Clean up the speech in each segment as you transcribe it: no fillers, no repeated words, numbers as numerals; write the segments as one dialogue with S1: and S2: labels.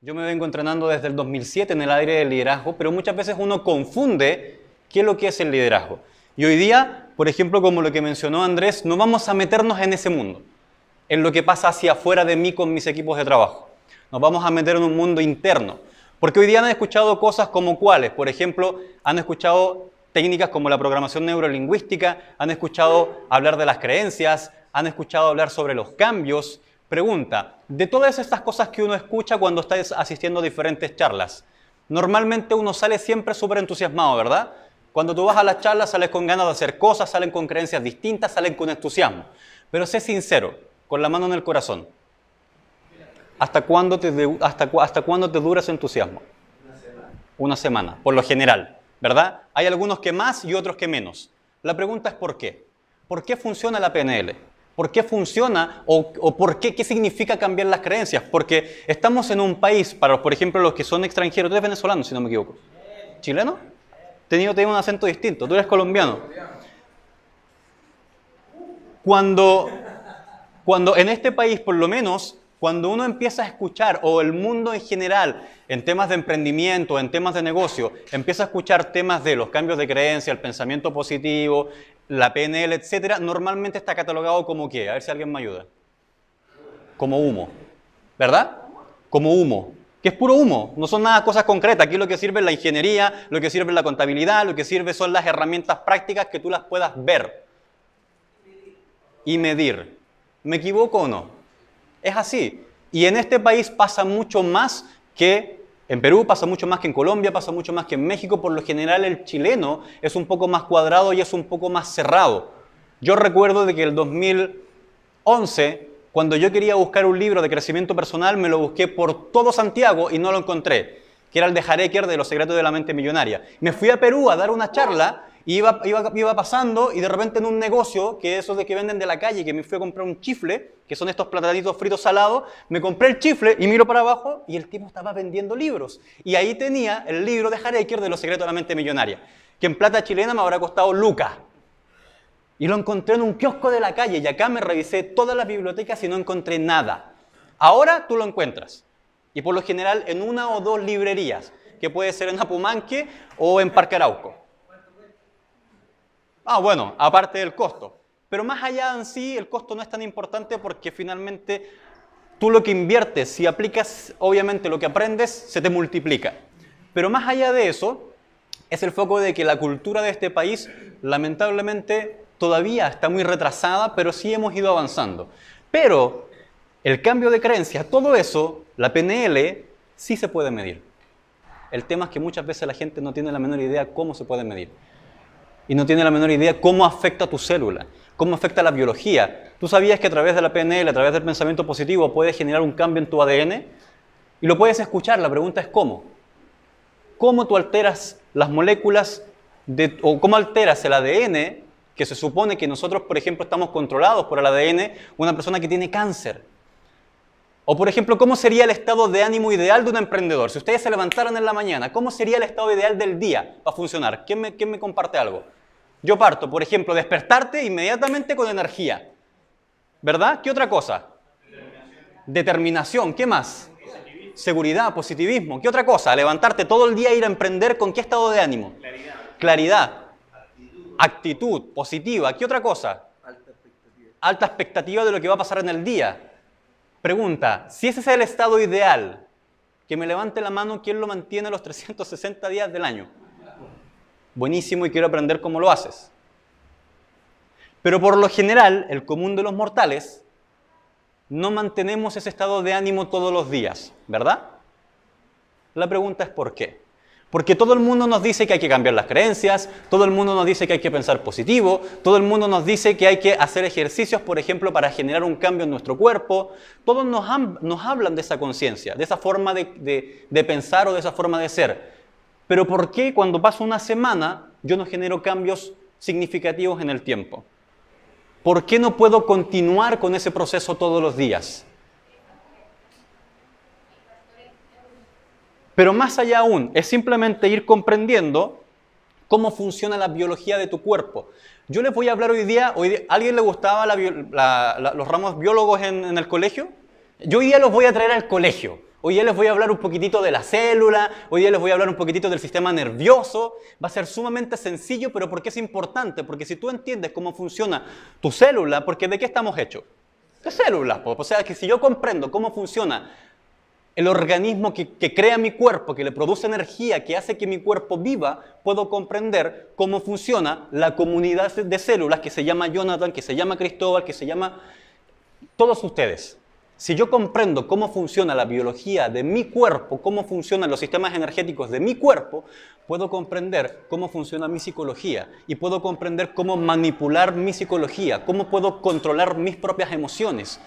S1: Yo me vengo entrenando desde el 2007 en el área del liderazgo, pero muchas veces uno confunde qué es lo que es el liderazgo. Y hoy día, por ejemplo, como lo que mencionó Andrés, no vamos a meternos en ese mundo, en lo que pasa hacia afuera de mí con mis equipos de trabajo. Nos vamos a meter en un mundo interno. Porque hoy día han escuchado cosas como cuáles. Por ejemplo, han escuchado técnicas como la programación neurolingüística, han escuchado hablar de las creencias, han escuchado hablar sobre los cambios. Pregunta, de todas estas cosas que uno escucha cuando está asistiendo a diferentes charlas, normalmente uno sale siempre súper entusiasmado, ¿verdad? Cuando tú vas a las charlas sales con ganas de hacer cosas, salen con creencias distintas, salen con entusiasmo. Pero sé sincero, con la mano en el corazón. ¿Hasta cuándo te dura ese entusiasmo? Una semana, por lo general, ¿verdad? Hay algunos que más y otros que menos. La pregunta es ¿por qué? ¿Por qué funciona la PNL? ¿Por qué funciona o por qué? ¿Qué significa cambiar las creencias? Porque estamos en un país, para por ejemplo los que son extranjeros, tú eres venezolano si no me equivoco. ¿Chileno? Tenía un acento distinto, tú eres colombiano. Cuando en este país, por lo menos, cuando uno empieza a escuchar, o el mundo en general, en temas de emprendimiento, en temas de negocio, empieza a escuchar temas de los cambios de creencia, el pensamiento positivo, la PNL, etcétera, normalmente está catalogado como ¿qué? A ver si alguien me ayuda. Como humo, ¿verdad? Como humo, que es puro humo, no son nada cosas concretas. Aquí lo que sirve es la ingeniería, lo que sirve es la contabilidad, lo que sirve son las herramientas prácticas que tú las puedas ver y medir. ¿Me equivoco o no? Es así. Y en este país pasa mucho más que en Perú, pasa mucho más que en Colombia, pasa mucho más que en México. Por lo general el chileno es un poco más cuadrado y es un poco más cerrado. Yo recuerdo de que el 2011, cuando yo quería buscar un libro de crecimiento personal, me lo busqué por todo Santiago y no lo encontré, que era el de Hareker de Los secretos de la mente millonaria. Me fui a Perú a dar una charla y iba pasando y de repente en un negocio, que esos de que venden de la calle, que me fui a comprar un chifle, que son estos platanitos fritos salados, me compré el chifle y miro para abajo y el tipo estaba vendiendo libros. Y ahí tenía el libro de Hareker de Los secretos de la mente millonaria, que en plata chilena me habrá costado lucas. Y lo encontré en un kiosco de la calle y acá me revisé todas las bibliotecas y no encontré nada. Ahora tú lo encuentras. Y por lo general en una o dos librerías, que puede ser en Apumanque o en Parque Arauco. Bueno, aparte del costo. Pero más allá en sí, el costo no es tan importante porque finalmente tú lo que inviertes, si aplicas obviamente lo que aprendes, se te multiplica. Pero más allá de eso, es el foco de que la cultura de este país, lamentablemente, todavía está muy retrasada, pero sí hemos ido avanzando. Pero el cambio de creencias, todo eso, la PNL, sí se puede medir. El tema es que muchas veces la gente no tiene la menor idea cómo se puede medir. Y no tiene la menor idea cómo afecta a tu célula, cómo afecta a la biología. ¿Tú sabías que a través de la PNL, a través del pensamiento positivo, puedes generar un cambio en tu ADN? Y lo puedes escuchar, la pregunta es ¿cómo? ¿Cómo tú alteras las moléculas o cómo alteras el ADN, que se supone que nosotros, por ejemplo, estamos controlados por el ADN, una persona que tiene cáncer? O, por ejemplo, ¿cómo sería el estado de ánimo ideal de un emprendedor? Si ustedes se levantaran en la mañana, ¿cómo sería el estado ideal del día para funcionar? ¿Quién me comparte algo? Yo parto, por ejemplo, despertarte inmediatamente con energía. ¿Verdad? ¿Qué otra cosa? Determinación. ¿Qué más? Seguridad, positivismo. ¿Qué otra cosa? Levantarte todo el día e ir a emprender. ¿Con qué estado de ánimo? Claridad. Actitud positiva. ¿Qué otra cosa? Alta expectativa de lo que va a pasar en el día. Pregunta, si ese es el estado ideal, que me levante la mano, ¿quién lo mantiene los 360 días del año? Buenísimo y quiero aprender cómo lo haces. Pero por lo general, el común de los mortales, no mantenemos ese estado de ánimo todos los días, ¿verdad? La pregunta es ¿por qué? Porque todo el mundo nos dice que hay que cambiar las creencias, todo el mundo nos dice que hay que pensar positivo, todo el mundo nos dice que hay que hacer ejercicios, por ejemplo, para generar un cambio en nuestro cuerpo. Todos nos hablan de esa conciencia, de esa forma de pensar o de esa forma de ser. Pero ¿por qué cuando pasa una semana yo no genero cambios significativos en el tiempo? ¿Por qué no puedo continuar con ese proceso todos los días? Pero más allá aún, es simplemente ir comprendiendo cómo funciona la biología de tu cuerpo. Yo les voy a hablar hoy día ¿a alguien le gustaba los ramos biólogos en el colegio? Yo hoy día los voy a traer al colegio. Hoy día les voy a hablar un poquitito de la célula, hoy día les voy a hablar un poquitito del sistema nervioso. Va a ser sumamente sencillo, pero ¿por qué es importante? Porque si tú entiendes cómo funciona tu célula, porque ¿de qué estamos hechos? De células, pues. O sea, que si yo comprendo cómo funciona el organismo que crea mi cuerpo, que le produce energía, que hace que mi cuerpo viva, puedo comprender cómo funciona la comunidad de células que se llama Jonathan, que se llama Cristóbal, que se llama todos ustedes. Si yo comprendo cómo funciona la biología de mi cuerpo, cómo funcionan los sistemas energéticos de mi cuerpo, puedo comprender cómo funciona mi psicología y puedo comprender cómo manipular mi psicología, cómo puedo controlar mis propias emociones.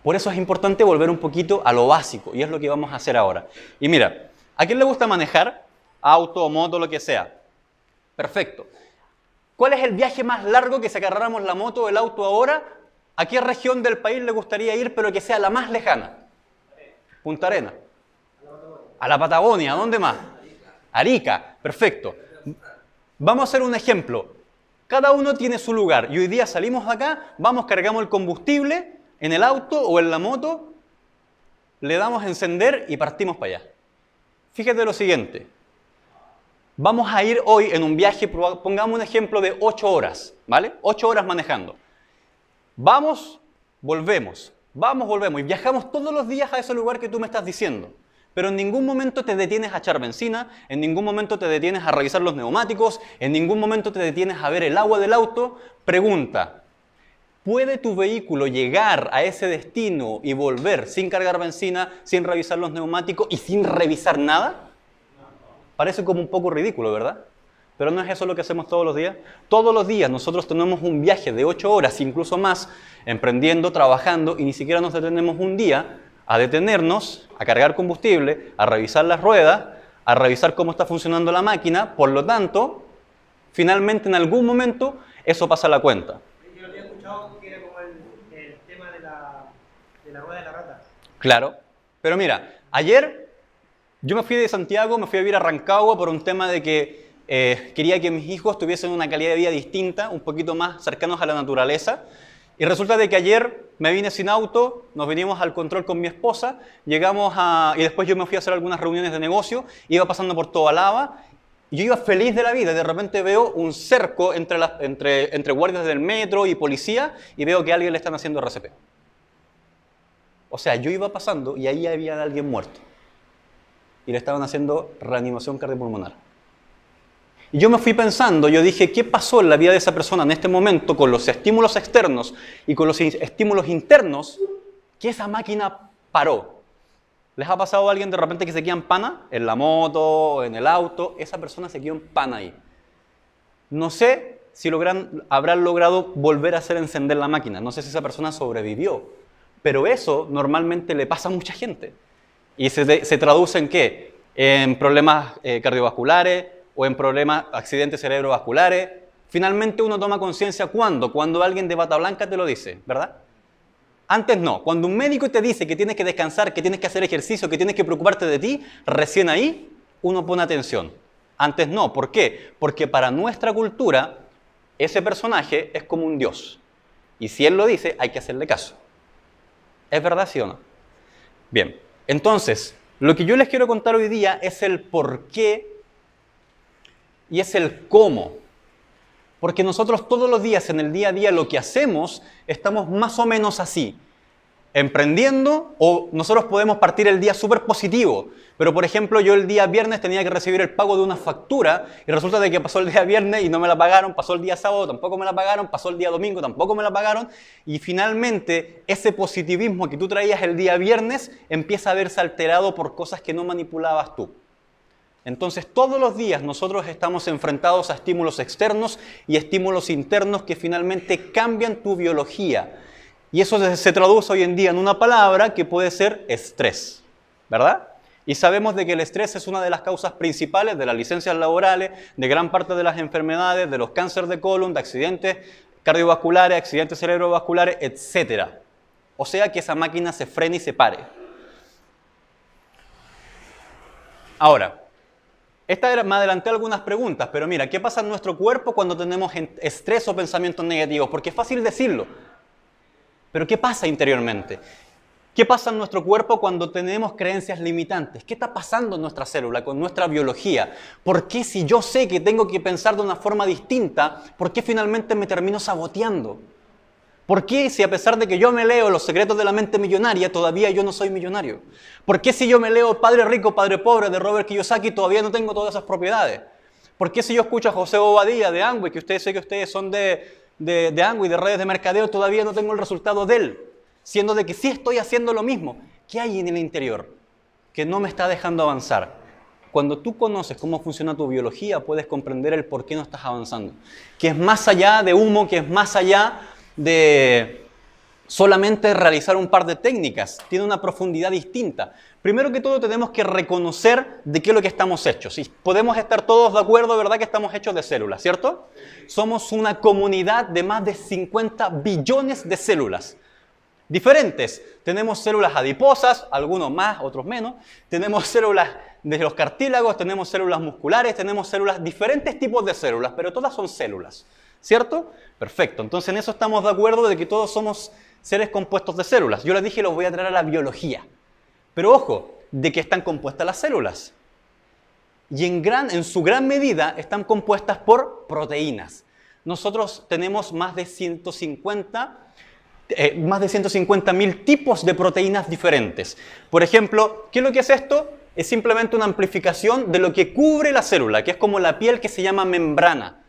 S1: Por eso es importante volver un poquito a lo básico y es lo que vamos a hacer ahora. Y mira, ¿a quién le gusta manejar? Auto, moto, lo que sea. Perfecto. ¿Cuál es el viaje más largo que si agarráramos la moto o el auto ahora? ¿A qué región del país le gustaría ir, pero que sea la más lejana? Punta Arenas. A la Patagonia. ¿A dónde más? Arica. Perfecto. Vamos a hacer un ejemplo. Cada uno tiene su lugar. Y hoy día salimos de acá, vamos, cargamos el combustible en el auto o en la moto, le damos a encender y partimos para allá. Fíjate lo siguiente. Vamos a ir hoy en un viaje, pongamos un ejemplo de 8 horas, ¿vale? 8 horas manejando. Vamos, volvemos, y viajamos todos los días a ese lugar que tú me estás diciendo. Pero en ningún momento te detienes a echar benzina, en ningún momento te detienes a revisar los neumáticos, en ningún momento te detienes a ver el agua del auto. Pregunta, ¿puede tu vehículo llegar a ese destino y volver sin cargar benzina, sin revisar los neumáticos y sin revisar nada? Parece como un poco ridículo, ¿verdad? Pero no es eso lo que hacemos todos los días. Todos los días nosotros tenemos un viaje de 8 horas, incluso más, emprendiendo, trabajando, y ni siquiera nos detenemos un día a detenernos, a cargar combustible, a revisar las ruedas, a revisar cómo está funcionando la máquina. Por lo tanto, finalmente en algún momento eso pasa la cuenta.
S2: Yo había escuchado que era como el tema de la rueda de la rata.
S1: Claro. Pero mira, ayer yo me fui de Santiago, me fui a vivir a Rancagua por un tema de que quería que mis hijos tuviesen una calidad de vida distinta, un poquito más cercanos a la naturaleza. Y resulta de que ayer me vine sin auto, nos vinimos al control con mi esposa, llegamos y después yo me fui a hacer algunas reuniones de negocio, iba pasando por toda Lava, y yo iba feliz de la vida, y de repente veo un cerco entre guardias del metro y policía, y veo que a alguien le están haciendo RCP. O sea, yo iba pasando y ahí había alguien muerto. Y le estaban haciendo reanimación cardiopulmonar. Y yo me fui pensando, yo dije, ¿qué pasó en la vida de esa persona en este momento con los estímulos externos y con los estímulos internos que esa máquina paró? ¿Les ha pasado a alguien de repente que se queda en pana? En la moto, en el auto, esa persona se quedó en pana ahí. No sé si habrán logrado volver a hacer encender la máquina, no sé si esa persona sobrevivió, pero eso normalmente le pasa a mucha gente. ¿Y se traduce en qué? En problemas cardiovasculares, o en problemas, accidentes cerebrovasculares. Finalmente uno toma conciencia ¿cuándo? Cuando alguien de bata blanca te lo dice, ¿verdad? Antes no. Cuando un médico te dice que tienes que descansar, que tienes que hacer ejercicio, que tienes que preocuparte de ti, recién ahí uno pone atención. Antes no. ¿Por qué? Porque para nuestra cultura ese personaje es como un dios. Y si él lo dice, hay que hacerle caso. ¿Es verdad, sí o no? Bien. Entonces, lo que yo les quiero contar hoy día es el por qué y es el cómo. Porque nosotros todos los días, en el día a día, lo que hacemos, estamos más o menos así. Emprendiendo, o nosotros podemos partir el día súper positivo. Pero, por ejemplo, yo el día viernes tenía que recibir el pago de una factura y resulta de que pasó el día viernes y no me la pagaron, pasó el día sábado, tampoco me la pagaron, pasó el día domingo, tampoco me la pagaron. Y finalmente, ese positivismo que tú traías el día viernes empieza a verse alterado por cosas que no manipulabas tú. Entonces, todos los días nosotros estamos enfrentados a estímulos externos y estímulos internos que finalmente cambian tu biología. Y eso se traduce hoy en día en una palabra que puede ser estrés, ¿verdad? Y sabemos de que el estrés es una de las causas principales de las licencias laborales, de gran parte de las enfermedades, de los cánceres de colon, de accidentes cardiovasculares, accidentes cerebrovasculares, etc. O sea que esa máquina se frene y se pare. Ahora, me adelanté algunas preguntas, pero mira, ¿qué pasa en nuestro cuerpo cuando tenemos estrés o pensamientos negativos? Porque es fácil decirlo, pero ¿qué pasa interiormente? ¿Qué pasa en nuestro cuerpo cuando tenemos creencias limitantes? ¿Qué está pasando en nuestra célula, con nuestra biología? ¿Por qué si yo sé que tengo que pensar de una forma distinta, por qué finalmente me termino saboteando? ¿Por qué si a pesar de que yo me leo Los secretos de la mente millonaria, todavía yo no soy millonario? ¿Por qué si yo me leo Padre rico, Padre pobre de Robert Kiyosaki, todavía no tengo todas esas propiedades? ¿Por qué si yo escucho a José Bobadilla de Amway, que ustedes sé que ustedes son de Amway, de redes de mercadeo, todavía no tengo el resultado de él? Siendo de que sí estoy haciendo lo mismo. ¿Qué hay en el interior que no me está dejando avanzar? Cuando tú conoces cómo funciona tu biología, puedes comprender el por qué no estás avanzando. Que es más allá de humo, que es más allá de solamente realizar un par de técnicas. Tiene una profundidad distinta. Primero que todo tenemos que reconocer de qué es lo que estamos hechos. Y podemos estar todos de acuerdo, ¿verdad?, que estamos hechos de células, ¿cierto? Somos una comunidad de más de 50 billones de células diferentes. Tenemos células adiposas, algunos más, otros menos. Tenemos células de los cartílagos, tenemos células musculares, tenemos células, diferentes tipos de células, pero todas son células, ¿cierto? Perfecto. Entonces en eso estamos de acuerdo de que todos somos seres compuestos de células. Yo les dije, los voy a traer a la biología. Pero ojo, ¿de qué están compuestas las células? Y en su gran medida están compuestas por proteínas. Nosotros tenemos más de 150.000 tipos de proteínas diferentes. Por ejemplo, ¿qué es lo que es esto? Es simplemente una amplificación de lo que cubre la célula, que es como la piel, que se llama membrana.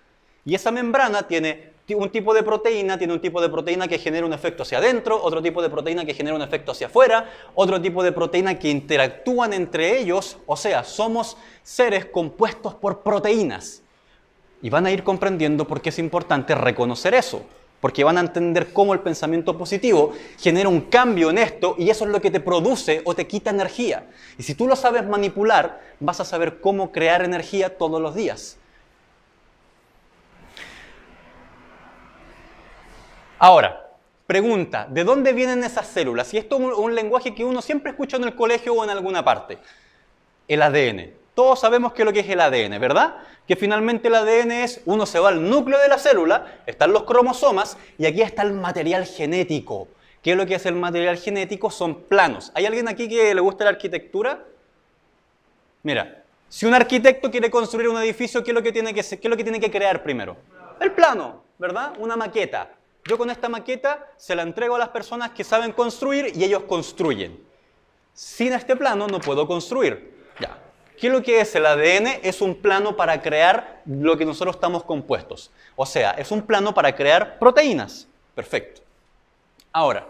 S1: Y esa membrana tiene un tipo de proteína, que genera un efecto hacia adentro, otro tipo de proteína que genera un efecto hacia afuera, otro tipo de proteína que interactúan entre ellos. O sea, somos seres compuestos por proteínas. Y van a ir comprendiendo por qué es importante reconocer eso. Porque van a entender cómo el pensamiento positivo genera un cambio en esto, y eso es lo que te produce o te quita energía. Y si tú lo sabes manipular, vas a saber cómo crear energía todos los días. Ahora, pregunta, ¿de dónde vienen esas células? Y esto es un lenguaje que uno siempre escucha en el colegio o en alguna parte. El ADN. Todos sabemos qué es lo que es el ADN, ¿verdad? Que finalmente el ADN es, uno se va al núcleo de la célula, están los cromosomas, y aquí está el material genético. ¿Qué es lo que es el material genético? Son planos. ¿Hay alguien aquí que le gusta la arquitectura? Mira, si un arquitecto quiere construir un edificio, ¿qué es lo que tiene que crear primero? El plano, ¿verdad? Una maqueta. Yo con esta maqueta se la entrego a las personas que saben construir y ellos construyen. Sin este plano no puedo construir. Ya. ¿Qué es lo que es el ADN? Es un plano para crear lo que nosotros estamos compuestos. O sea, es un plano para crear proteínas. Perfecto. Ahora,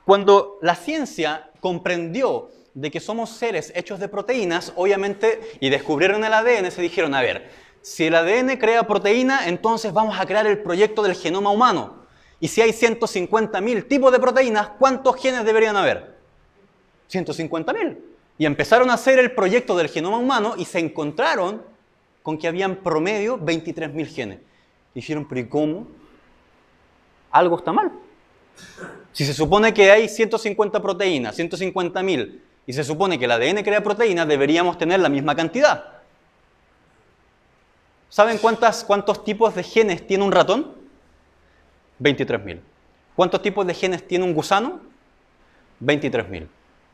S1: cuando la ciencia comprendió de que somos seres hechos de proteínas, obviamente, y descubrieron el ADN, se dijeron, a ver, si el ADN crea proteína, entonces vamos a crear el proyecto del genoma humano. Y si hay 150.000 tipos de proteínas, ¿cuántos genes deberían haber? 150.000. Y empezaron a hacer el proyecto del genoma humano y se encontraron con que habían promedio 23.000 genes. Dijeron, pero ¿y cómo? Algo está mal. Si se supone que hay 150 proteínas, 150.000, y se supone que el ADN crea proteínas, deberíamos tener la misma cantidad. ¿Saben cuántos tipos de genes tiene un ratón? 23.000. ¿Cuántos tipos de genes tiene un gusano? 23.000.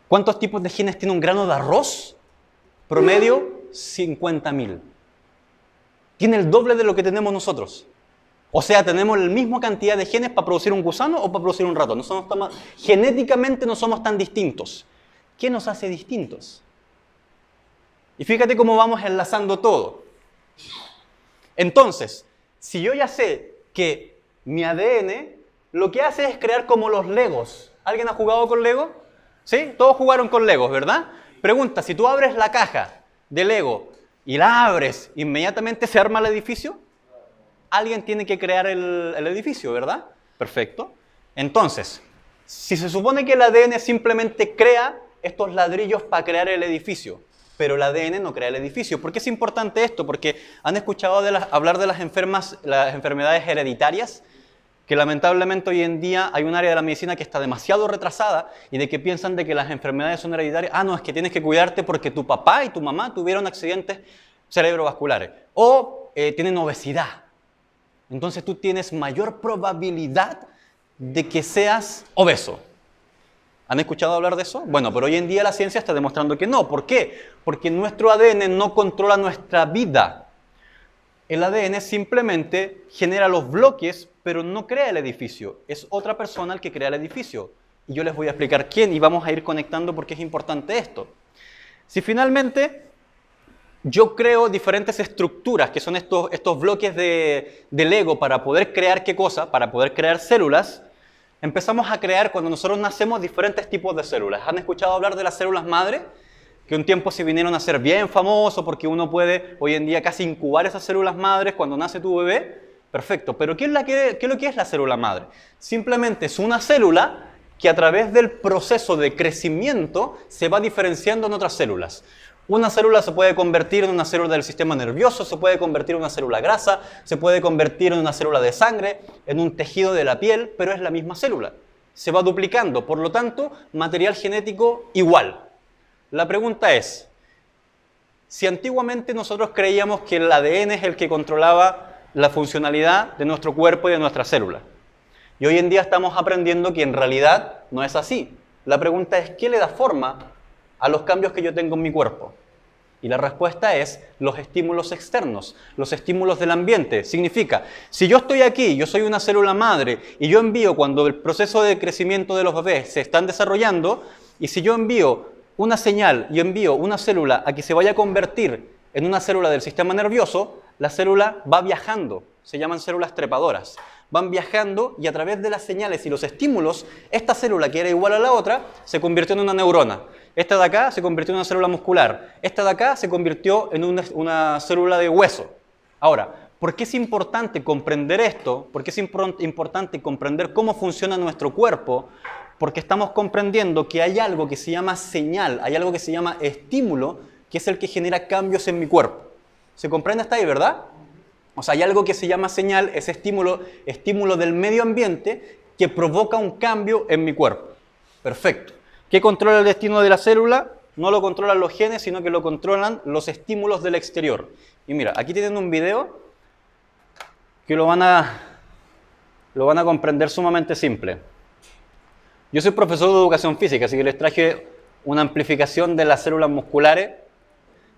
S1: ¿Cuántos tipos de genes tiene un grano de arroz? Promedio, 50.000. Tiene el doble de lo que tenemos nosotros. O sea, tenemos la misma cantidad de genes para producir un gusano o para producir un ratón. Genéticamente no somos tan distintos. ¿Qué nos hace distintos? Y fíjate cómo vamos enlazando todo. Entonces, si yo ya sé que mi ADN lo que hace es crear como los Legos. ¿Alguien ha jugado con Lego? ¿Sí? Todos jugaron con Legos, ¿verdad? Pregunta, si tú abres la caja de Lego y la abres, ¿inmediatamente se arma el edificio? Alguien tiene que crear el edificio, ¿verdad? Perfecto. Entonces, si se supone que el ADN simplemente crea estos ladrillos para crear el edificio, pero el ADN no crea el edificio. ¿Por qué es importante esto? Porque han escuchado hablar de las enfermedades hereditarias, que lamentablemente hoy en día hay un área de la medicina que está demasiado retrasada y de que piensan de que las enfermedades son hereditarias. Ah, no, es que tienes que cuidarte porque tu papá y tu mamá tuvieron accidentes cerebrovasculares o tienen obesidad. Entonces tú tienes mayor probabilidad de que seas obeso. ¿Han escuchado hablar de eso? Bueno, pero hoy en día la ciencia está demostrando que no. ¿Por qué? Porque nuestro ADN no controla nuestra vida. El ADN simplemente genera los bloques, pero no crea el edificio. Es otra persona el que crea el edificio. Y yo les voy a explicar quién y vamos a ir conectando porque es importante esto. Si finalmente yo creo diferentes estructuras, que son estos bloques de Lego para poder crear ¿qué cosa? Para poder crear células. Empezamos a crear, cuando nosotros nacemos, diferentes tipos de células. ¿Han escuchado hablar de las células madre? Que un tiempo se vinieron a ser bien famosos porque uno puede hoy en día casi incubar esas células madres cuando nace tu bebé. Perfecto, pero ¿qué es lo que es la célula madre? Simplemente es una célula que a través del proceso de crecimiento se va diferenciando en otras células. Una célula se puede convertir en una célula del sistema nervioso, se puede convertir en una célula grasa, se puede convertir en una célula de sangre, en un tejido de la piel, pero es la misma célula. Se va duplicando, por lo tanto, material genético igual. La pregunta es, si antiguamente nosotros creíamos que el ADN es el que controlaba la funcionalidad de nuestro cuerpo y de nuestra célula, y hoy en día estamos aprendiendo que en realidad no es así. La pregunta es, ¿qué le da forma a los cambios que yo tengo en mi cuerpo? Y la respuesta es los estímulos externos, los estímulos del ambiente. Significa, si yo estoy aquí, yo soy una célula madre, y yo envío cuando el proceso de crecimiento de los bebés se están desarrollando, y si yo envío una señal y envío una célula a que se vaya a convertir en una célula del sistema nervioso, la célula va viajando, se llaman células trepadoras. Van viajando y a través de las señales y los estímulos, esta célula que era igual a la otra, se convirtió en una neurona. Esta de acá se convirtió en una célula muscular. Esta de acá se convirtió en una célula de hueso. Ahora, ¿por qué es importante comprender esto? ¿Por qué es importante comprender cómo funciona nuestro cuerpo? Porque estamos comprendiendo que hay algo que se llama señal, hay algo que se llama estímulo, que es el que genera cambios en mi cuerpo. ¿Se comprende hasta ahí, verdad? O sea, hay algo que se llama señal, es estímulo del medio ambiente que provoca un cambio en mi cuerpo. Perfecto. ¿Qué controla el destino de la célula? No lo controlan los genes, sino que lo controlan los estímulos del exterior. Y mira, aquí tienen un video que lo van a comprender sumamente simple. Yo soy profesor de educación física, así que les traje una amplificación de las células musculares.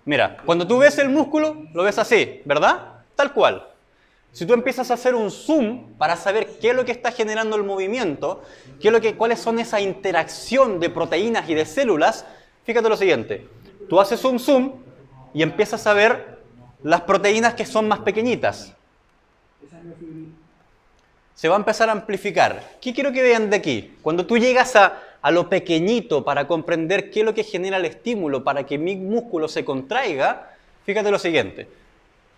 S1: Mira, cuando tú ves el músculo, lo ves así, ¿verdad? Tal cual. Si tú empiezas a hacer un zoom para saber qué es lo que está generando el movimiento, cuáles son esa interacción de proteínas y de células, fíjate lo siguiente. Tú haces un zoom y empiezas a ver las proteínas que son más pequeñitas. Se va a empezar a amplificar. ¿Qué quiero que vean de aquí? Cuando tú llegas a lo pequeñito para comprender qué es lo que genera el estímulo para que mi músculo se contraiga, fíjate lo siguiente.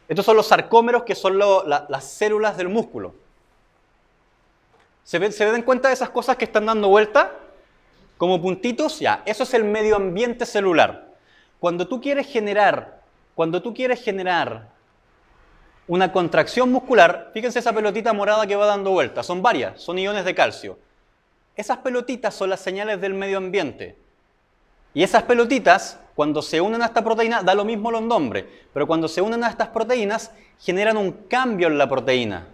S1: Estos son los sarcómeros, que son las células del músculo. ¿Se den cuenta de esas cosas que están dando vuelta? Como puntitos, ya. Eso es el medio ambiente celular. Cuando tú quieres generar una contracción muscular, fíjense esa pelotita morada que va dando vuelta. Son varias, son iones de calcio. Esas pelotitas son las señales del medio ambiente. Y esas pelotitas, cuando se unen a esta proteína, da lo mismo los nombres, pero cuando se unen a estas proteínas, generan un cambio en la proteína.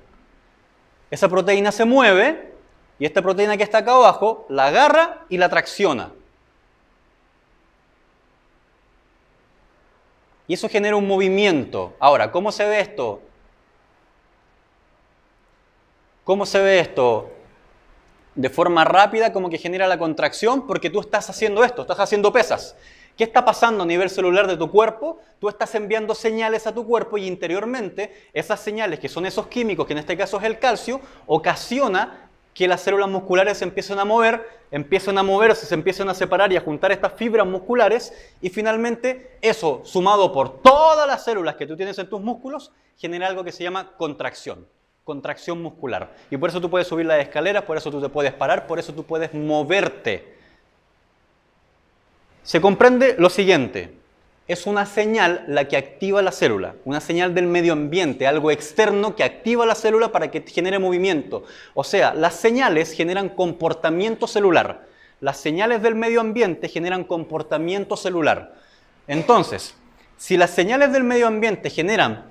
S1: Esa proteína se mueve, y esta proteína que está acá abajo, la agarra y la tracciona. Y eso genera un movimiento. Ahora, ¿cómo se ve esto? ¿Cómo se ve esto? De forma rápida, como que genera la contracción, porque tú estás haciendo esto, estás haciendo pesas. ¿Qué está pasando a nivel celular de tu cuerpo? Tú estás enviando señales a tu cuerpo y interiormente esas señales, que son esos químicos, que en este caso es el calcio, ocasiona que las células musculares se empiecen a moverse, se empiecen a separar y a juntar estas fibras musculares, y finalmente eso, sumado por todas las células que tú tienes en tus músculos, genera algo que se llama contracción muscular. Y por eso tú puedes subir las escaleras, por eso tú te puedes parar, por eso tú puedes moverte. Se comprende lo siguiente: es una señal la que activa la célula, una señal del medio ambiente, algo externo que activa la célula para que genere movimiento. O sea, las señales generan comportamiento celular. Las señales del medio ambiente generan comportamiento celular. Entonces, si las señales del medio ambiente generan,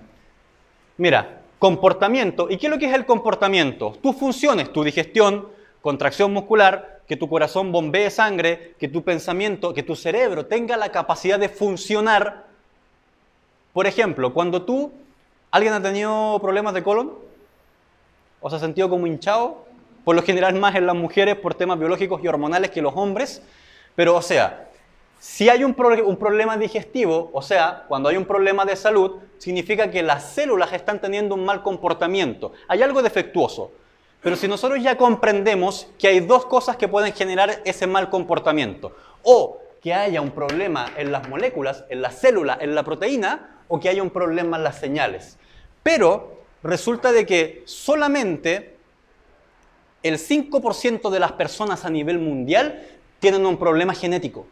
S1: mira, comportamiento, ¿y qué es lo que es el comportamiento? Tus funciones, tu digestión, contracción muscular, que tu corazón bombee sangre, que tu pensamiento, que tu cerebro tenga la capacidad de funcionar. Por ejemplo, cuando ¿alguien ha tenido problemas de colon? ¿O se ha sentido como hinchado? Por lo general más en las mujeres por temas biológicos y hormonales que los hombres. Pero, o sea, si hay un problema digestivo, o sea, cuando hay un problema de salud, significa que las células están teniendo un mal comportamiento. Hay algo defectuoso. Pero si nosotros ya comprendemos que hay dos cosas que pueden generar ese mal comportamiento, o que haya un problema en las moléculas, en la célula, en la proteína, o que haya un problema en las señales. Pero resulta de que solamente el 5% de las personas a nivel mundial tienen un problema genético.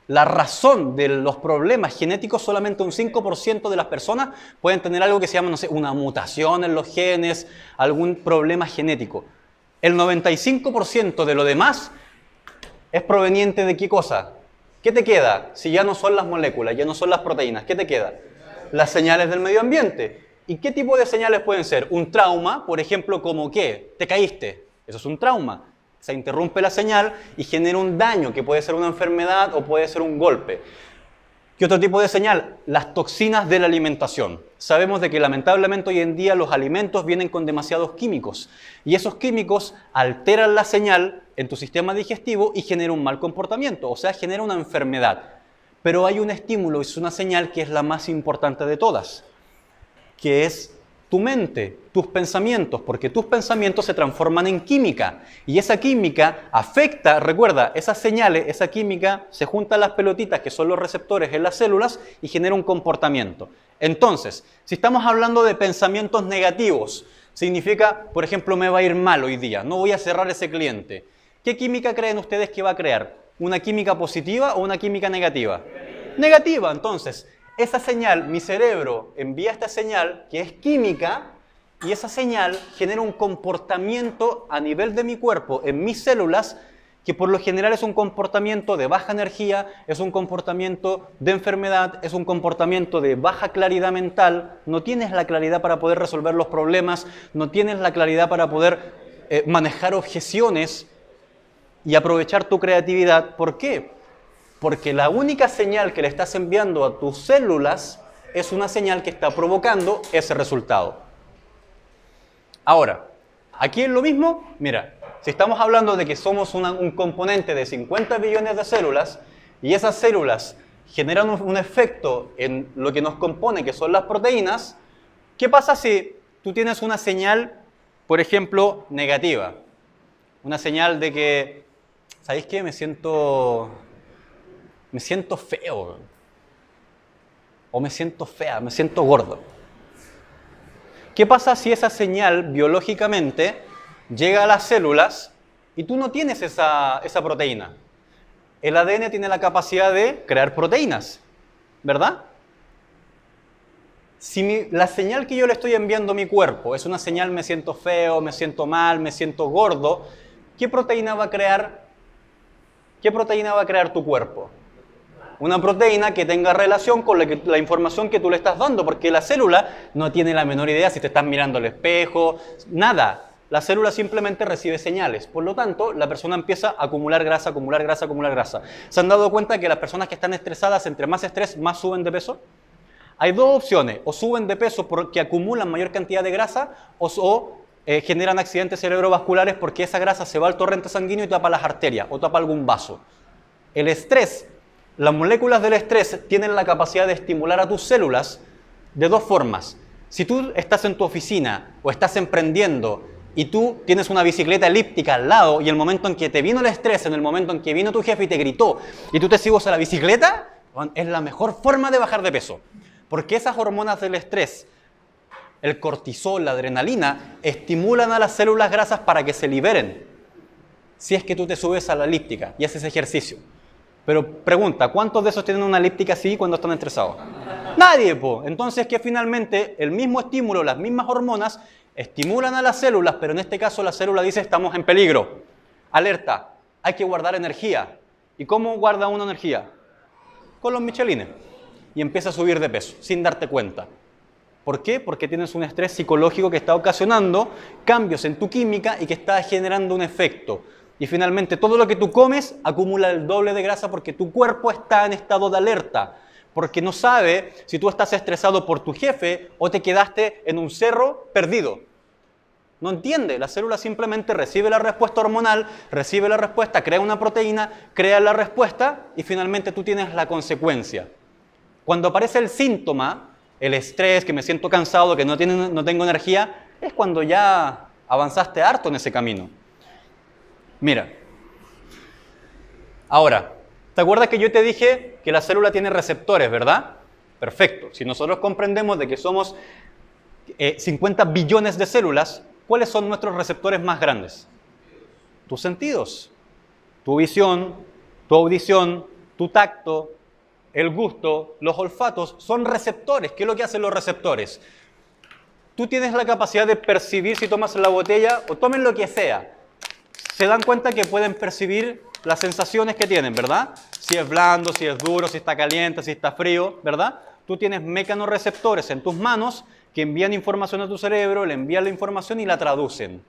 S1: La razón de los problemas genéticos, solamente un 5% de las personas pueden tener algo que se llama, no sé, una mutación en los genes, algún problema genético. El 95% de lo demás es proveniente de ¿qué cosa? ¿Qué te queda? Si ya no son las moléculas, ya no son las proteínas, ¿qué te queda? Las señales del medio ambiente. ¿Y qué tipo de señales pueden ser? Un trauma, por ejemplo, como ¿qué? Te caíste. Eso es un trauma. Se interrumpe la señal y genera un daño, que puede ser una enfermedad o puede ser un golpe. ¿Qué otro tipo de señal? Las toxinas de la alimentación. Sabemos de que lamentablemente hoy en día los alimentos vienen con demasiados químicos y esos químicos alteran la señal en tu sistema digestivo y genera un mal comportamiento, o sea, genera una enfermedad. Pero hay un estímulo, es una señal que es la más importante de todas, que es tu mente, tus pensamientos, porque tus pensamientos se transforman en química y esa química afecta, recuerda, esas señales, esa química se juntan las pelotitas que son los receptores en las células y genera un comportamiento. Entonces, si estamos hablando de pensamientos negativos, significa, por ejemplo, me va a ir mal hoy día, no voy a cerrar ese cliente. ¿Qué química creen ustedes que va a crear? ¿Una química positiva o una química negativa? Negativa, entonces. Esa señal, mi cerebro envía esta señal que es química y esa señal genera un comportamiento a nivel de mi cuerpo, en mis células, que por lo general es un comportamiento de baja energía, es un comportamiento de enfermedad, es un comportamiento de baja claridad mental. No tienes la claridad para poder resolver los problemas, no tienes la claridad para poder manejar objeciones y aprovechar tu creatividad. ¿Por qué? Porque la única señal que le estás enviando a tus células es una señal que está provocando ese resultado. Ahora, aquí es lo mismo. Mira, si estamos hablando de que somos un componente de 50 billones de células y esas células generan un efecto en lo que nos compone, que son las proteínas, ¿qué pasa si tú tienes una señal, por ejemplo, negativa? Una señal de que, ¿sabéis qué? Me siento feo, o me siento fea, me siento gordo. ¿Qué pasa si esa señal biológicamente llega a las células y tú no tienes esa proteína? El ADN tiene la capacidad de crear proteínas, ¿verdad? Si la señal que yo le estoy enviando a mi cuerpo es una señal me siento feo, me siento mal, me siento gordo, ¿qué proteína va a crear? ¿Qué proteína va a crear tu cuerpo? Una proteína que tenga relación con la información que tú le estás dando, porque la célula no tiene la menor idea si te estás mirando al espejo, nada. La célula simplemente recibe señales. Por lo tanto, la persona empieza a acumular grasa, acumular grasa, acumular grasa. ¿Se han dado cuenta que las personas que están estresadas, entre más estrés, más suben de peso? Hay dos opciones: o suben de peso porque acumulan mayor cantidad de grasa, o generan accidentes cerebrovasculares porque esa grasa se va al torrente sanguíneo y tapa las arterias o tapa algún vaso. El estrés, las moléculas del estrés tienen la capacidad de estimular a tus células de dos formas. Si tú estás en tu oficina o estás emprendiendo y tú tienes una bicicleta elíptica al lado y el momento en que te vino el estrés, en el momento en que vino tu jefe y te gritó y tú te subes a la bicicleta, es la mejor forma de bajar de peso. Porque esas hormonas del estrés, el cortisol, la adrenalina, estimulan a las células grasas para que se liberen. Si es que tú te subes a la elíptica y haces ejercicio. Pero pregunta, ¿cuántos de esos tienen una elíptica así cuando están estresados? Nadie, po. Entonces que finalmente el mismo estímulo, las mismas hormonas, estimulan a las células, pero en este caso la célula dice estamos en peligro. Alerta, hay que guardar energía. ¿Y cómo guarda una energía? Con los michelines. Y empieza a subir de peso, sin darte cuenta. ¿Por qué? Porque tienes un estrés psicológico que está ocasionando cambios en tu química y que está generando un efecto. Y finalmente, todo lo que tú comes acumula el doble de grasa porque tu cuerpo está en estado de alerta, porque no sabe si tú estás estresado por tu jefe o te quedaste en un cerro perdido. No entiende, la célula simplemente recibe la respuesta hormonal, recibe la respuesta, crea una proteína, crea la respuesta y finalmente tú tienes la consecuencia. Cuando aparece el síntoma, el estrés, que me siento cansado, que no tengo energía, es cuando ya avanzaste harto en ese camino. Mira, ahora, ¿te acuerdas que yo te dije que la célula tiene receptores, verdad? Perfecto. Si nosotros comprendemos de que somos 50 billones de células, ¿cuáles son nuestros receptores más grandes? Tus sentidos, tu visión, tu audición, tu tacto, el gusto, los olfatos, son receptores. ¿Qué es lo que hacen los receptores? Tú tienes la capacidad de percibir si tomas la botella o tomen lo que sea. Se dan cuenta que pueden percibir las sensaciones que tienen, ¿verdad? Si es blando, si es duro, si está caliente, si está frío, ¿verdad? Tú tienes mecanorreceptores en tus manos que envían información a tu cerebro, le envían la información y la traducen.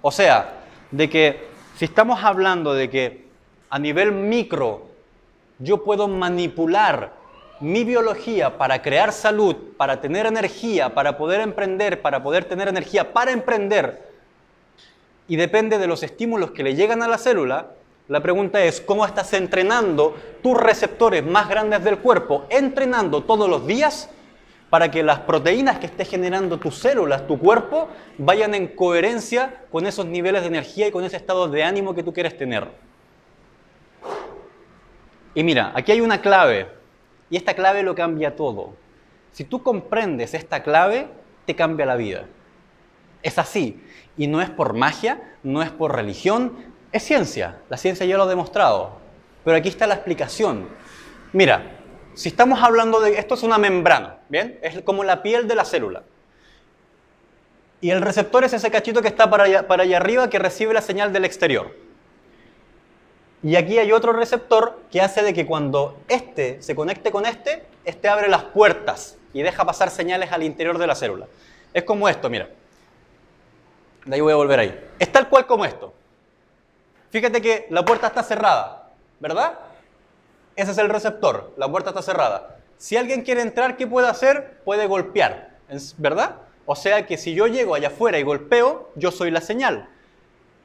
S1: O sea, de que si estamos hablando de que a nivel micro yo puedo manipular mi biología para crear salud, para tener energía, para poder emprender, para poder tener energía para emprender, y depende de los estímulos que le llegan a la célula, la pregunta es, ¿cómo estás entrenando tus receptores más grandes del cuerpo, entrenando todos los días para que las proteínas que esté generando tus células, tu cuerpo, vayan en coherencia con esos niveles de energía y con ese estado de ánimo que tú quieres tener? Y mira, aquí hay una clave, y esta clave lo cambia todo. Si tú comprendes esta clave, te cambia la vida. Es así, y no es por magia, no es por religión, es ciencia. La ciencia ya lo ha demostrado, pero aquí está la explicación. Mira, si estamos hablando de... Esto es una membrana, ¿bien? Es como la piel de la célula. Y el receptor es ese cachito que está para allá arriba que recibe la señal del exterior. Y aquí hay otro receptor que hace de que cuando este se conecte con este abre las puertas y deja pasar señales al interior de la célula. Es como esto, mira. De ahí voy a volver ahí. Es tal cual como esto. Fíjate que la puerta está cerrada, ¿verdad? Ese es el receptor, la puerta está cerrada. Si alguien quiere entrar, ¿qué puede hacer? Puede golpear, ¿verdad? O sea que si yo llego allá afuera y golpeo, yo soy la señal.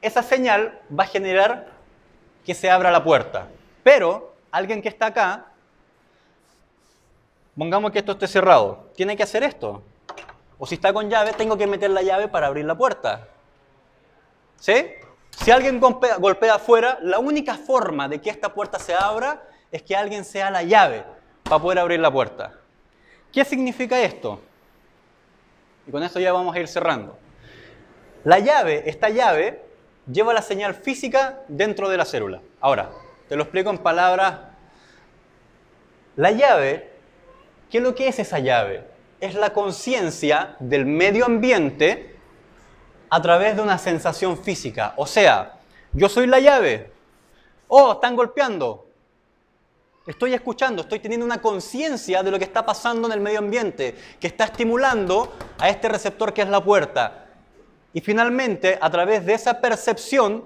S1: Esa señal va a generar que se abra la puerta. Pero alguien que está acá, pongamos que esto esté cerrado, tiene que hacer esto. O si está con llave, tengo que meter la llave para abrir la puerta. ¿Sí? Si alguien golpea afuera, la única forma de que esta puerta se abra es que alguien sea la llave para poder abrir la puerta. ¿Qué significa esto? Y con esto ya vamos a ir cerrando. La llave, esta llave, lleva la señal física dentro de la célula. Ahora, te lo explico en palabras. La llave, ¿qué es lo que es esa llave? Es la conciencia del medio ambiente a través de una sensación física. O sea, yo soy la llave. Oh, están golpeando. Estoy escuchando, estoy teniendo una conciencia de lo que está pasando en el medio ambiente, que está estimulando a este receptor que es la puerta. Y finalmente, a través de esa percepción,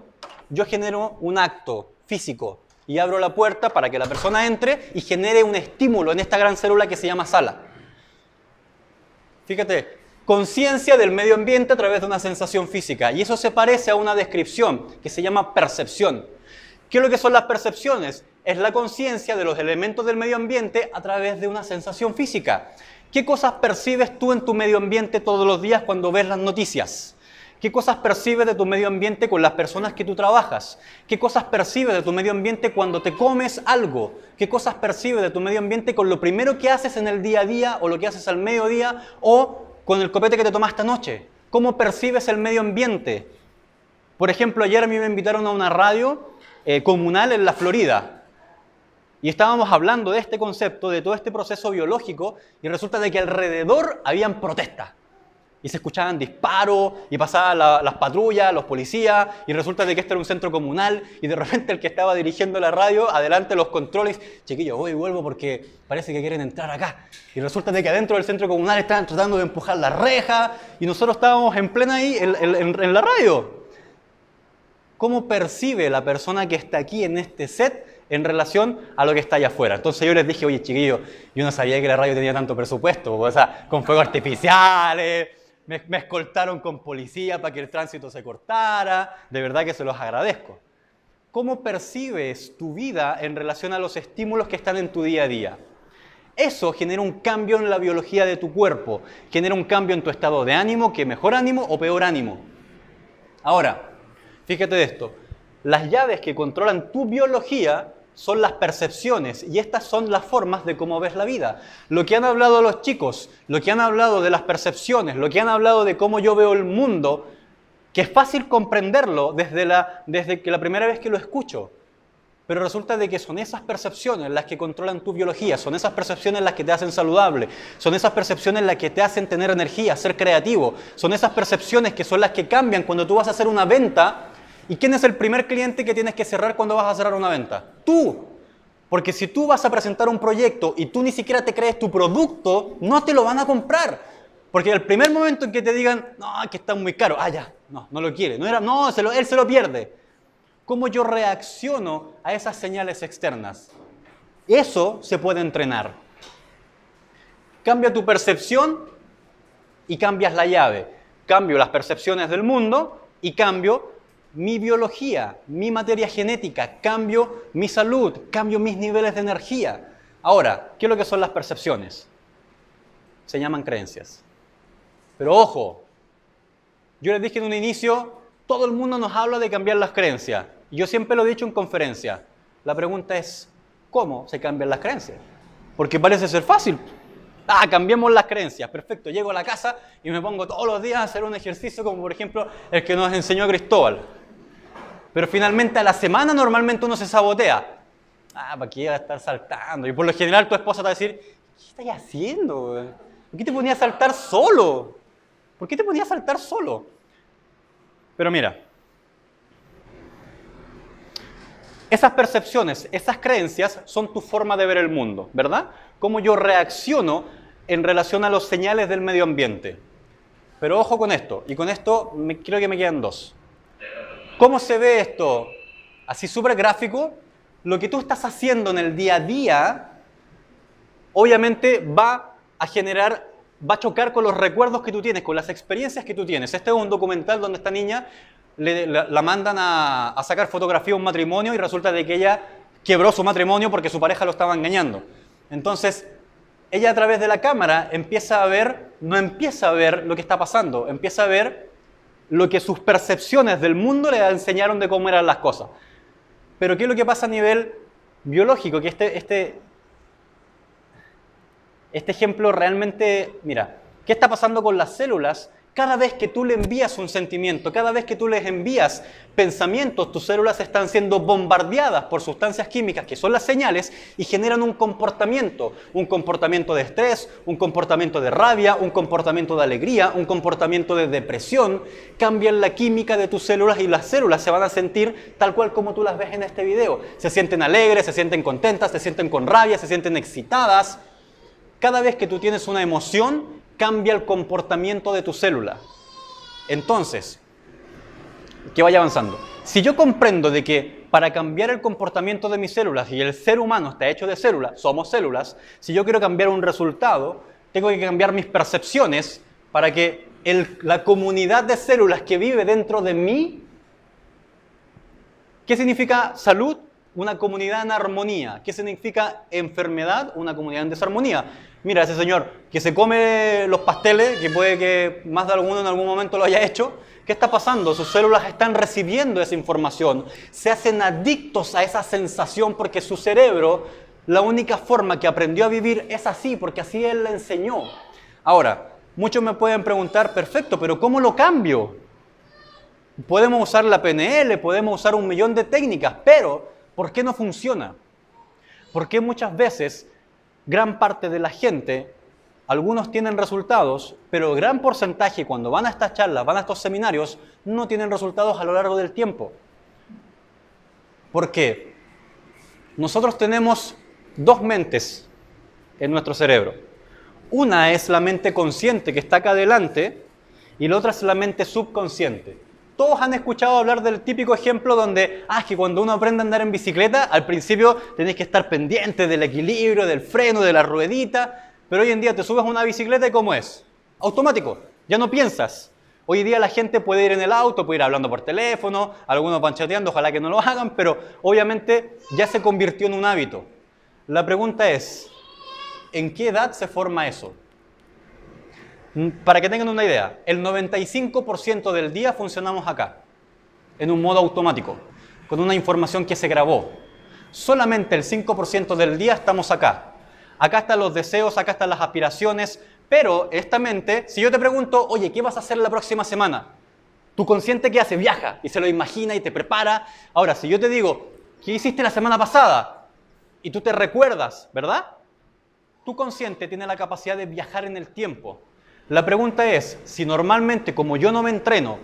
S1: yo genero un acto físico y abro la puerta para que la persona entre y genere un estímulo en esta gran célula que se llama sala. Fíjate, conciencia del medio ambiente a través de una sensación física. Y eso se parece a una descripción que se llama percepción. ¿Qué es lo que son las percepciones? Es la conciencia de los elementos del medio ambiente a través de una sensación física. ¿Qué cosas percibes tú en tu medio ambiente todos los días cuando ves las noticias? ¿Qué cosas percibes de tu medio ambiente con las personas que tú trabajas? ¿Qué cosas percibes de tu medio ambiente cuando te comes algo? ¿Qué cosas percibes de tu medio ambiente con lo primero que haces en el día a día o lo que haces al mediodía o con el copete que te tomaste anoche? ¿Cómo percibes el medio ambiente? Por ejemplo, ayer a mí me invitaron a una radio comunal en la Florida y estábamos hablando de este concepto, de todo este proceso biológico y resulta de que alrededor habían protestas. Y se escuchaban disparos, y pasaban las patrullas, los policías, y resulta de que este era un centro comunal, y de repente el que estaba dirigiendo la radio, adelante los controles, chiquillos, voy y vuelvo porque parece que quieren entrar acá. Y resulta de que adentro del centro comunal estaban tratando de empujar la reja, y nosotros estábamos en plena ahí, en la radio. cómo percibe la persona que está aquí en este set en relación a lo que está allá afuera. Entonces yo les dije, oye chiquillos, yo no sabía que la radio tenía tanto presupuesto, o sea, con fuegos artificiales, me escoltaron con policía para que el tránsito se cortara, de verdad que se los agradezco. ¿Cómo percibes tu vida en relación a los estímulos que están en tu día a día? Eso genera un cambio en la biología de tu cuerpo, genera un cambio en tu estado de ánimo, que mejor ánimo o peor ánimo. Ahora, fíjate de esto, las llaves que controlan tu biología son las percepciones y estas son las formas de cómo ves la vida. Lo que han hablado los chicos, lo que han hablado de las percepciones, lo que han hablado de cómo yo veo el mundo, que es fácil comprenderlo desde que la primera vez que lo escucho, pero resulta de que son esas percepciones las que controlan tu biología, son esas percepciones las que te hacen saludable, son esas percepciones las que te hacen tener energía, ser creativo, son esas percepciones que son las que cambian cuando tú vas a hacer una venta. ¿Y quién es el primer cliente que tienes que cerrar cuando vas a cerrar una venta? Tú. Porque si tú vas a presentar un proyecto y tú ni siquiera te crees tu producto, no te lo van a comprar. Porque el primer momento en que te digan, no, que está muy caro, ya, no lo quiere, él se lo pierde. ¿Cómo yo reacciono a esas señales externas? Eso se puede entrenar. Cambia tu percepción y cambias la llave. Cambio las percepciones del mundo y cambio mi biología, mi materia genética, cambio mi salud, cambio mis niveles de energía. Ahora, ¿qué es lo que son las percepciones? Se llaman creencias. Pero ojo, yo les dije en un inicio, todo el mundo nos habla de cambiar las creencias. Y yo siempre lo he dicho en conferencias. La pregunta es, ¿cómo se cambian las creencias? Porque parece ser fácil. Cambiemos las creencias. Perfecto, llego a la casa y me pongo todos los días a hacer un ejercicio como por ejemplo el que nos enseñó Cristóbal. Pero finalmente a la semana normalmente uno se sabotea. ¿Para qué iba a estar saltando? Y por lo general tu esposa te va a decir, ¿qué estás haciendo? ¿Por qué te ponías a saltar solo? ¿Por qué te ponías a saltar solo? Pero mira, esas percepciones, esas creencias son tu forma de ver el mundo, ¿verdad? Cómo yo reacciono en relación a los señales del medio ambiente. Pero ojo con esto, y con esto creo que me quedan dos. ¿Cómo se ve esto? Así súper gráfico. Lo que tú estás haciendo en el día a día, obviamente va a chocar con los recuerdos que tú tienes, con las experiencias que tú tienes. Este es un documental donde esta niña la mandan a sacar fotografía a un matrimonio y resulta de que ella quebró su matrimonio porque su pareja lo estaba engañando. Entonces, ella a través de la cámara no empieza a ver lo que está pasando, empieza a ver lo que sus percepciones del mundo le enseñaron de cómo eran las cosas. Pero ¿qué es lo que pasa a nivel biológico? Que este ejemplo realmente, mira, ¿qué está pasando con las células? Cada vez que tú le envías un sentimiento, cada vez que tú les envías pensamientos, tus células están siendo bombardeadas por sustancias químicas que son las señales y generan un comportamiento de estrés, un comportamiento de rabia, un comportamiento de alegría, un comportamiento de depresión. Cambian la química de tus células y las células se van a sentir tal cual como tú las ves en este video. Se sienten alegres, se sienten contentas, se sienten con rabia, se sienten excitadas. Cada vez que tú tienes una emoción, cambia el comportamiento de tu célula. Entonces, que vaya avanzando. Si yo comprendo de que para cambiar el comportamiento de mis células, y el ser humano está hecho de células, somos células, si yo quiero cambiar un resultado, tengo que cambiar mis percepciones para que la comunidad de células que vive dentro de mí, ¿qué significa salud? Una comunidad en armonía. ¿Qué significa enfermedad? Una comunidad en desarmonía. Mira, ese señor que se come los pasteles, que puede que más de alguno en algún momento lo haya hecho, ¿qué está pasando? Sus células están recibiendo esa información, se hacen adictos a esa sensación porque su cerebro, la única forma que aprendió a vivir es así, porque así él le enseñó. Ahora, muchos me pueden preguntar, perfecto, pero ¿cómo lo cambio? Podemos usar la PNL, podemos usar 1.000.000 de técnicas, pero ¿por qué no funciona? Porque muchas veces gran parte de la gente, algunos tienen resultados, pero gran porcentaje cuando van a estas charlas, van a estos seminarios, no tienen resultados a lo largo del tiempo. ¿Por qué? Nosotros tenemos dos mentes en nuestro cerebro. Una es la mente consciente que está acá adelante y la otra es la mente subconsciente. Todos han escuchado hablar del típico ejemplo donde, es que cuando uno aprende a andar en bicicleta, al principio tenés que estar pendiente del equilibrio, del freno, de la ruedita, pero hoy en día te subes a una bicicleta y ¿cómo es? Automático, ya no piensas. Hoy día la gente puede ir en el auto, puede ir hablando por teléfono, algunos van chateando, ojalá que no lo hagan, pero obviamente ya se convirtió en un hábito. La pregunta es, ¿en qué edad se forma eso? Para que tengan una idea, el 95% del día funcionamos acá, en un modo automático, con una información que se grabó. Solamente el 5% del día estamos acá. Acá están los deseos, acá están las aspiraciones, pero esta mente, si yo te pregunto, oye, ¿qué vas a hacer la próxima semana? Tu consciente, ¿qué hace? Viaja y se lo imagina y te prepara. Ahora, si yo te digo, ¿qué hiciste la semana pasada? Y tú te recuerdas, ¿verdad? Tu consciente tiene la capacidad de viajar en el tiempo. La pregunta es, si normalmente, como yo no me entreno,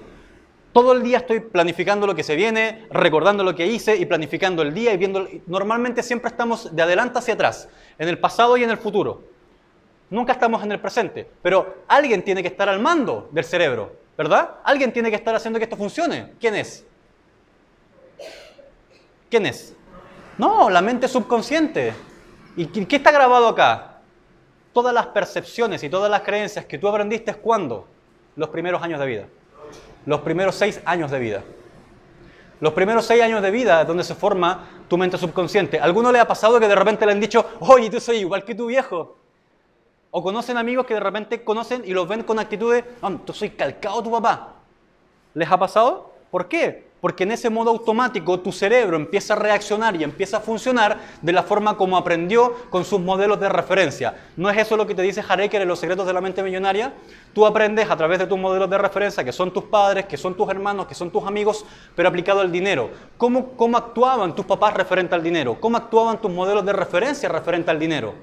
S1: todo el día estoy planificando lo que se viene, recordando lo que hice y planificando el día y viendo... Normalmente siempre estamos de adelante hacia atrás, en el pasado y en el futuro. Nunca estamos en el presente, pero alguien tiene que estar al mando del cerebro, ¿verdad? Alguien tiene que estar haciendo que esto funcione. ¿Quién es? ¿Quién es? No, la mente subconsciente. ¿Y qué está grabado acá? Todas las percepciones y todas las creencias que tú aprendiste, ¿cuándo? Los primeros años de vida. Los primeros 6 años de vida. Los primeros 6 años de vida es donde se forma tu mente subconsciente. ¿A alguno le ha pasado que de repente le han dicho, oye, tú soy igual que tu viejo? O conocen amigos que de repente conocen y los ven con actitudes, no, tú soy calcado a tu papá. ¿Les ha pasado? ¿Por qué? Porque en ese modo automático tu cerebro empieza a reaccionar y empieza a funcionar de la forma como aprendió con sus modelos de referencia. ¿No es eso lo que te dice Hareker en Los secretos de la mente millonaria? Tú aprendes a través de tus modelos de referencia, que son tus padres, que son tus hermanos, que son tus amigos, pero aplicado al dinero. ¿Cómo actuaban tus papás referente al dinero? ¿Cómo actuaban tus modelos de referencia referente al dinero?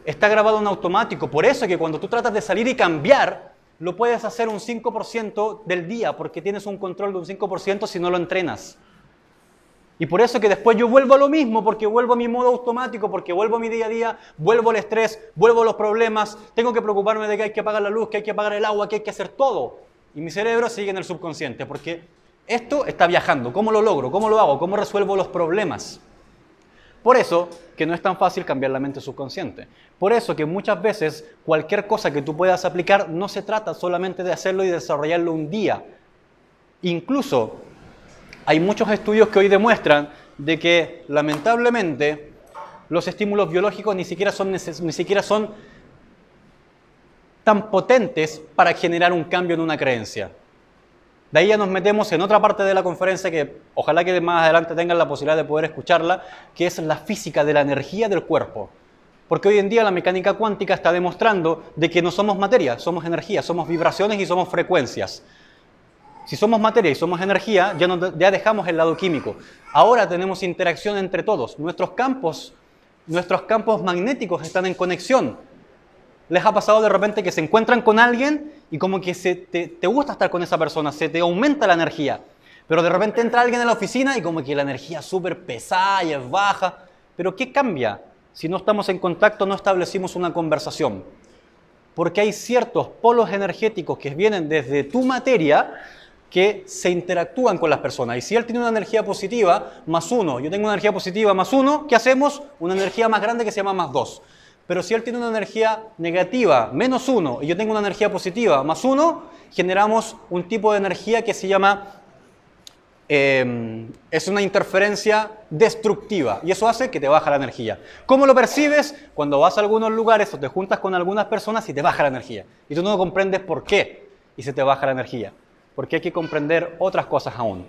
S1: Está grabado en automático. Por eso es que cuando tú tratas de salir y cambiar, lo puedes hacer un 5% del día, porque tienes un control de un 5% si no lo entrenas. Y por eso que después yo vuelvo a lo mismo, porque vuelvo a mi modo automático, porque vuelvo a mi día a día, vuelvo al estrés, vuelvo a los problemas, tengo que preocuparme de que hay que apagar la luz, que hay que apagar el agua, que hay que hacer todo. Y mi cerebro sigue en el subconsciente, porque esto está viajando. ¿Cómo lo logro? ¿Cómo lo hago? ¿Cómo resuelvo los problemas? Por eso que no es tan fácil cambiar la mente subconsciente. Por eso que muchas veces cualquier cosa que tú puedas aplicar no se trata solamente de hacerlo y desarrollarlo un día. Incluso hay muchos estudios que hoy demuestran de que lamentablemente los estímulos biológicos ni siquiera son tan potentes para generar un cambio en una creencia. De ahí ya nos metemos en otra parte de la conferencia que ojalá que más adelante tengan la posibilidad de poder escucharla, que es la física de la energía del cuerpo. Porque hoy en día la mecánica cuántica está demostrando de que no somos materia, somos energía, somos vibraciones y somos frecuencias. Si somos materia y somos energía, ya dejamos el lado químico. Ahora tenemos interacción entre todos. Nuestros campos magnéticos están en conexión. ¿Les ha pasado de repente que se encuentran con alguien y como que te gusta estar con esa persona, se te aumenta la energía? Pero de repente entra alguien en la oficina y como que la energía es súper pesada y es baja. ¿Pero qué cambia? Si no estamos en contacto, no establecimos una conversación. Porque hay ciertos polos energéticos que vienen desde tu materia que se interactúan con las personas. Y si él tiene una energía positiva, +1, yo tengo una energía positiva +1, ¿qué hacemos? Una energía más grande que se llama +2. Pero si él tiene una energía negativa, -1, y yo tengo una energía positiva, +1, generamos un tipo de energía que se llama, es una interferencia destructiva. Y eso hace que te baja la energía. ¿Cómo lo percibes? Cuando vas a algunos lugares o te juntas con algunas personas y te baja la energía. Y tú no comprendes por qué y se te baja la energía. Porque hay que comprender otras cosas aún.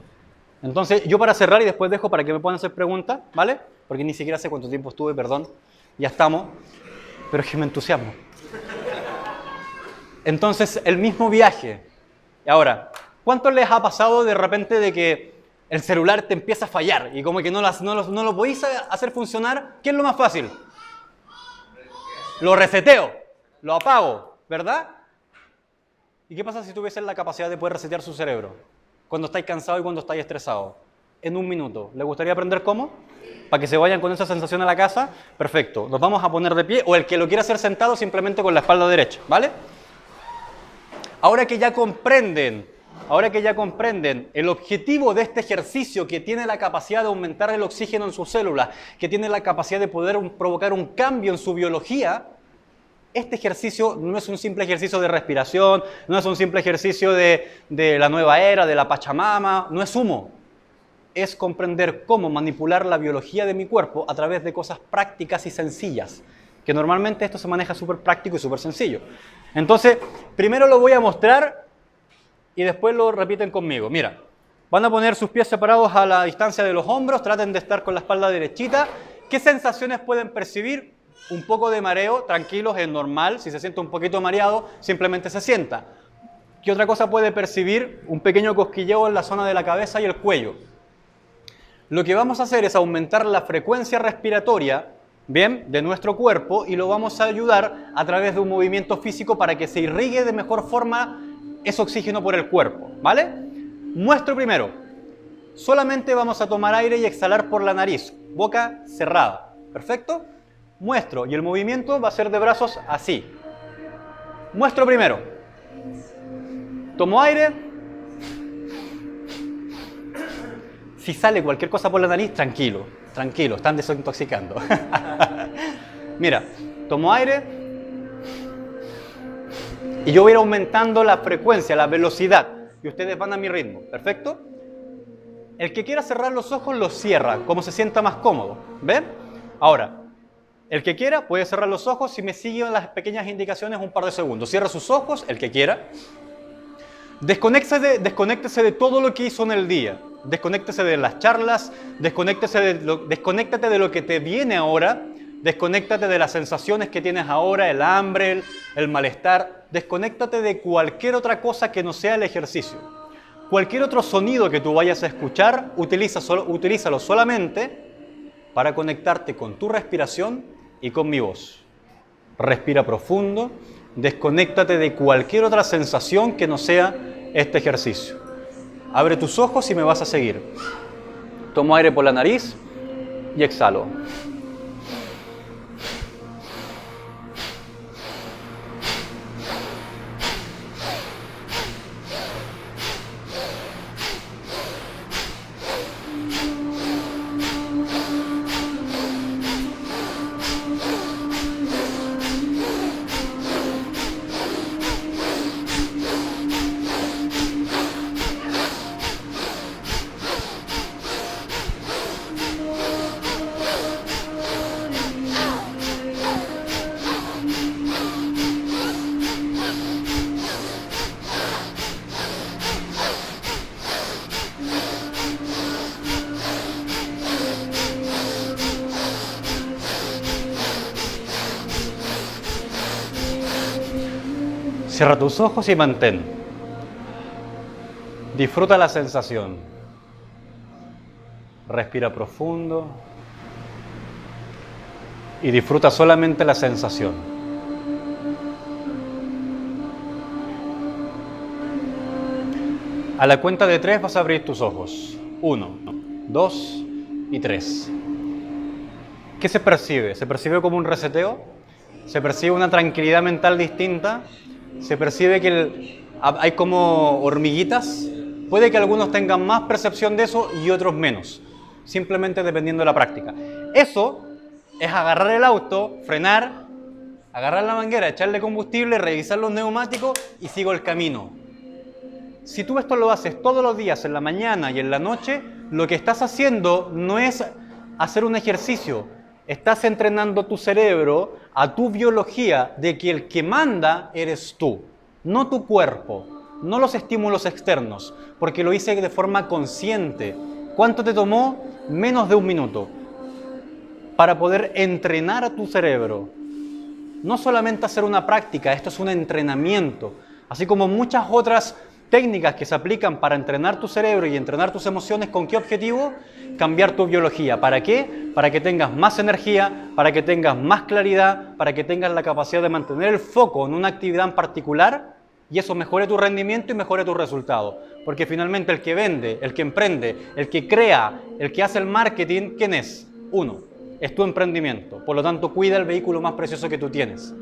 S1: Entonces, yo para cerrar y después dejo para que me puedan hacer preguntas, ¿vale? Porque ni siquiera sé cuánto tiempo estuve, perdón. Ya estamos. Pero es que me entusiasmo. Entonces, el mismo viaje. Ahora, ¿cuánto les ha pasado de repente de que el celular te empieza a fallar y como que no lo podéis hacer funcionar? ¿Qué es lo más fácil? Lo reseteo, lo apago, ¿verdad? ¿Y qué pasa si tuviesen la capacidad de poder resetear su cerebro? Cuando estáis cansados y cuando estáis estresados. En 1 minuto. ¿Les gustaría aprender cómo? Para que se vayan con esa sensación a la casa. Perfecto. Nos vamos a poner de pie. O el que lo quiera hacer sentado simplemente con la espalda derecha. ¿Vale? Ahora que ya comprenden ahora que ya comprenden el objetivo de este ejercicio, que tiene la capacidad de aumentar el oxígeno en sus células, que tiene la capacidad de poder provocar un cambio en su biología, este ejercicio no es un simple ejercicio de respiración, no es un simple ejercicio de la nueva era, de la Pachamama, no es humo. Es comprender cómo manipular la biología de mi cuerpo a través de cosas prácticas y sencillas, que normalmente esto se maneja súper práctico y súper sencillo. Entonces, primero lo voy a mostrar y después lo repiten conmigo. Mira, van a poner sus pies separados a la distancia de los hombros, traten de estar con la espalda derechita. ¿Qué sensaciones pueden percibir? Un poco de mareo, tranquilos, es normal. Si se siente un poquito mareado, simplemente se sienta. ¿Qué otra cosa puede percibir? Un pequeño cosquilleo en la zona de la cabeza y el cuello. Lo que vamos a hacer es aumentar la frecuencia respiratoria, ¿bien?, de nuestro cuerpo, y lo vamos a ayudar a través de un movimiento físico para que se irrigue de mejor forma ese oxígeno por el cuerpo, ¿vale? Muestro primero. Solamente vamos a tomar aire y exhalar por la nariz, boca cerrada. ¿Perfecto? Muestro, y el movimiento va a ser de brazos así. Muestro primero. Tomo aire. Si sale cualquier cosa por la nariz, tranquilo, tranquilo, están desintoxicando. Mira, tomo aire y yo voy a ir aumentando la frecuencia, la velocidad, y ustedes van a mi ritmo, ¿perfecto? El que quiera cerrar los ojos, los cierra, como se sienta más cómodo, ¿ven? Ahora, el que quiera puede cerrar los ojos si me siguen las pequeñas indicaciones un par de segundos. Cierra sus ojos, el que quiera. Desconéctese de todo lo que hizo en el día. Desconéctese de las charlas, desconéctate de lo que te viene ahora, desconéctate de las sensaciones que tienes ahora, el hambre, el malestar. Desconéctate de cualquier otra cosa que no sea el ejercicio. Cualquier otro sonido que tú vayas a escuchar, utilízalo solamente para conectarte con tu respiración y con mi voz. Respira profundo, desconéctate de cualquier otra sensación que no sea este ejercicio. Abre tus ojos y me vas a seguir. Tomo aire por la nariz y exhalo. Cierra tus ojos y mantén. Disfruta la sensación. Respira profundo. Y disfruta solamente la sensación. A la cuenta de 3 vas a abrir tus ojos. 1, 2 y 3. ¿Qué se percibe? ¿Se percibe como un reseteo? ¿Se percibe una tranquilidad mental distinta? Se percibe que hay como hormiguitas. Puede que algunos tengan más percepción de eso y otros menos, simplemente dependiendo de la práctica. Eso es agarrar el auto, frenar, agarrar la manguera, echarle combustible, revisar los neumáticos y sigo el camino. Si tú esto lo haces todos los días, en la mañana y en la noche, lo que estás haciendo no es hacer un ejercicio. Estás entrenando tu cerebro a tu biología de que el que manda eres tú, no tu cuerpo, no los estímulos externos, porque lo hice de forma consciente. ¿Cuánto te tomó? Menos de 1 minuto. Para poder entrenar a tu cerebro. No solamente hacer una práctica, esto es un entrenamiento. Así como muchas otras técnicas que se aplican para entrenar tu cerebro y entrenar tus emociones, ¿con qué objetivo? Cambiar tu biología. ¿Para qué? Para que tengas más energía, para que tengas más claridad, para que tengas la capacidad de mantener el foco en una actividad en particular y eso mejore tu rendimiento y mejore tus resultados. Porque finalmente el que vende, el que emprende, el que crea, el que hace el marketing, ¿quién es? Uno, es tu emprendimiento. Por lo tanto, cuida el vehículo más precioso que tú tienes.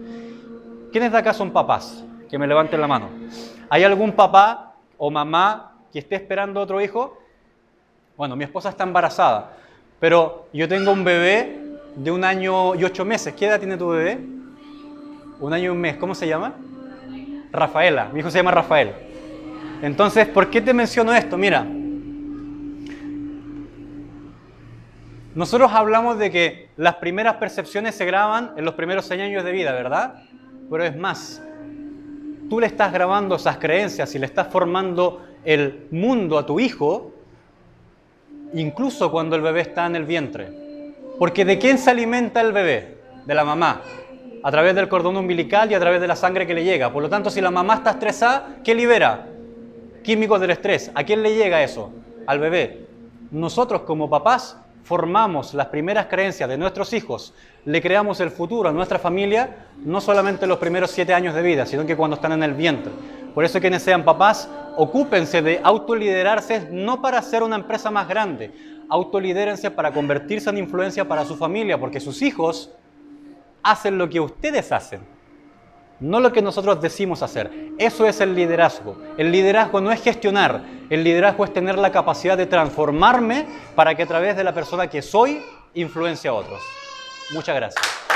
S1: ¿Quiénes de acá son papás? Que me levanten la mano. ¿Hay algún papá o mamá que esté esperando otro hijo. Bueno, mi esposa está embarazada, pero yo tengo un bebé de 1 año y 8 meses. ¿Qué edad tiene tu bebé? 1 año y 1 mes. ¿Cómo se llama? Rafaela. Mi hijo se llama Rafael. Entonces, ¿por qué te menciono esto? Mira, nosotros hablamos de que las primeras percepciones se graban en los primeros 6 años de vida, ¿verdad? Pero es más, tú le estás grabando esas creencias y le estás formando el mundo a tu hijo, incluso cuando el bebé está en el vientre. Porque ¿de quién se alimenta el bebé? De la mamá, a través del cordón umbilical y a través de la sangre que le llega. Por lo tanto, si la mamá está estresada, ¿qué libera? Químicos del estrés. ¿A quién le llega eso? Al bebé. Nosotros como papás formamos las primeras creencias de nuestros hijos, le creamos el futuro a nuestra familia, no solamente los primeros 7 años de vida, sino que cuando están en el vientre. Por eso quienes sean papás, ocúpense de autoliderarse, no para hacer una empresa más grande, autolidérense para convertirse en influencia para su familia, porque sus hijos hacen lo que ustedes hacen, no lo que nosotros decimos hacer. Eso es el liderazgo. El liderazgo no es gestionar, el liderazgo es tener la capacidad de transformarme para que a través de la persona que soy, influencie a otros. Muchas gracias.